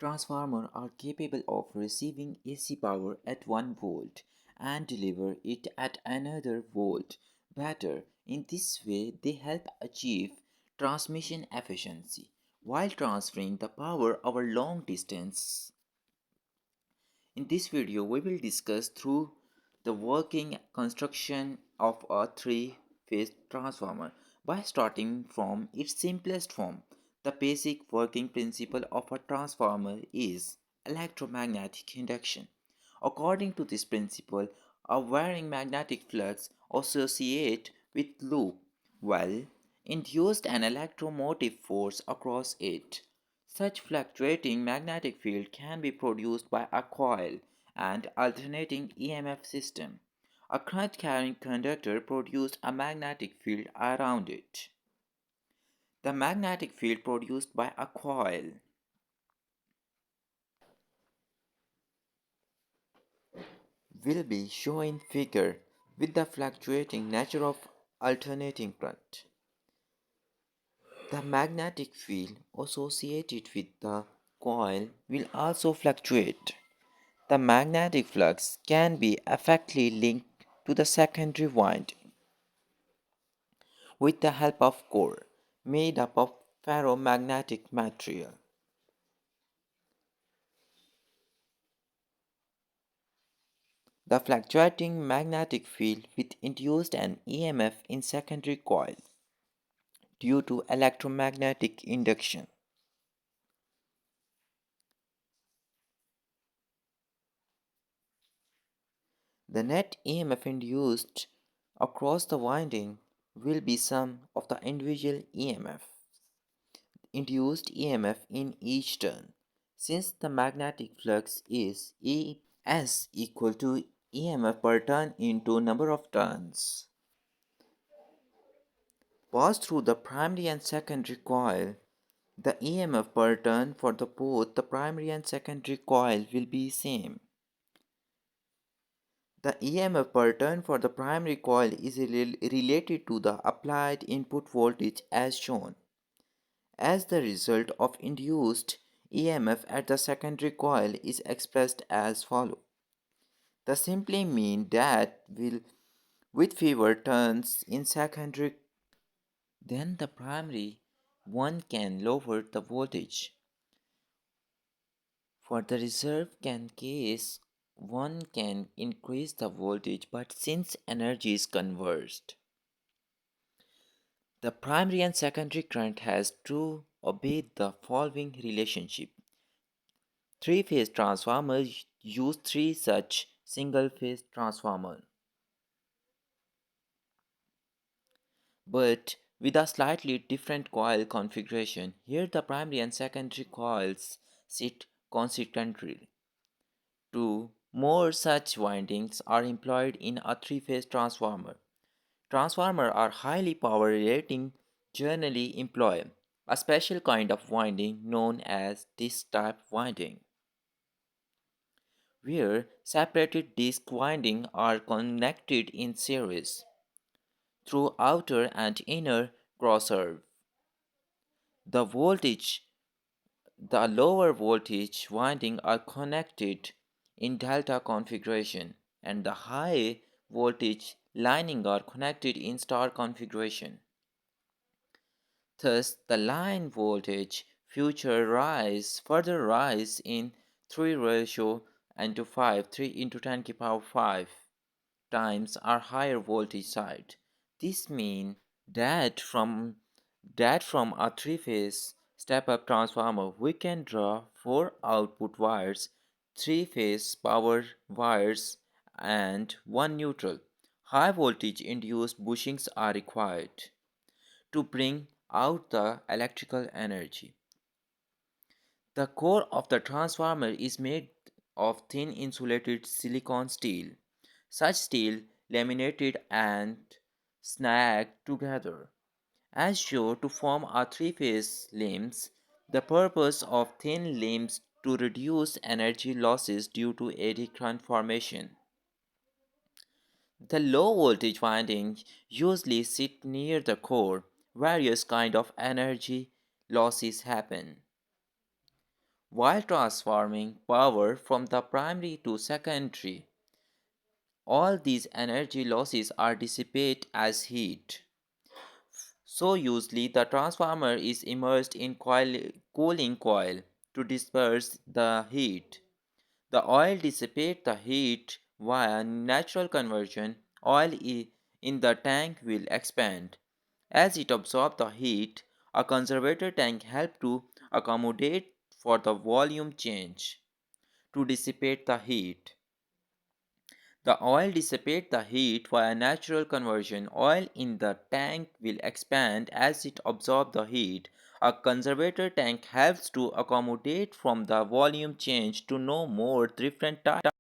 transformers are capable of receiving AC power at 1 volt and deliver it at another volt better. In this way, they help achieve transmission efficiency while transferring the power over long distance. In this video, we will discuss through the working construction of a three-phase transformer by starting from its simplest form. The basic working principle of a transformer is electromagnetic induction. According to this principle, a varying magnetic flux associates with loop will induce an electromotive force across it. Such fluctuating magnetic field can be produced by a coil and alternating EMF system. A current carrying conductor produces a magnetic field around it. The magnetic field produced by a coil will be shown in figure with the fluctuating nature of alternating current. The magnetic field associated with the coil will also fluctuate. The magnetic flux can be effectively linked to the secondary winding with the help of core made up of ferromagnetic material. The fluctuating magnetic field will induce an EMF in secondary coil due to electromagnetic induction. The net EMF induced across the winding will be sum of the individual EMF induced EMF in each turn. Since the magnetic flux is S equal to EMF per turn into number of turns passed through the primary and secondary coil, the EMF per turn for both the primary and secondary coil will be same. The EMF per turn for the primary coil is related to the applied input voltage as shown. As the result of induced EMF at the secondary coil is expressed as follows. The simply mean that will with fewer turns in secondary than the primary, one can lower the voltage. For the reserve can case, one can increase the voltage, but since energy is conversed, the primary and secondary current has to obey the following relationship. Three-phase transformers use three such single-phase transformers, but with a slightly different coil configuration. Here the primary and secondary coils sit consequently. Two more such windings are employed in a three-phase transformer. Transformers are highly power rating generally employ a special kind of winding known as disc type winding, where separated disc windings are connected in series through outer and inner crossover. The voltage, the lower voltage winding are connected in delta configuration and the high voltage lining are connected in star configuration. Thus, the line voltage further rise in 3 ratio into 5, 3 into 10 to the power 5 times our higher voltage side. This means that from a three-phase step-up transformer, we can draw 4 output wires, 3-phase power wires, and 1 neutral. High voltage induced bushings are required to bring out the electrical energy. The core of the transformer is made of thin insulated silicon steel. Such steel laminated and snagged together as shown to form a three-phase limbs. The purpose of thin limbs to reduce energy losses due to eddy current formation. The low voltage windings usually sit near the core. Various kind of energy losses happen. while transforming power from the primary to secondary. All these energy losses are dissipated as heat. So usually the transformer is immersed in cooling coil to disperse the heat. The oil dissipates the heat via natural conversion. In the tank will expand. As it absorbs the heat, a conservator tank helps to accommodate for the volume change to dissipate the heat. The oil dissipates the heat via natural conversion. Oil in the tank will expand as it absorbs the heat. A conservator tank helps to accommodate from the volume change to no more different types.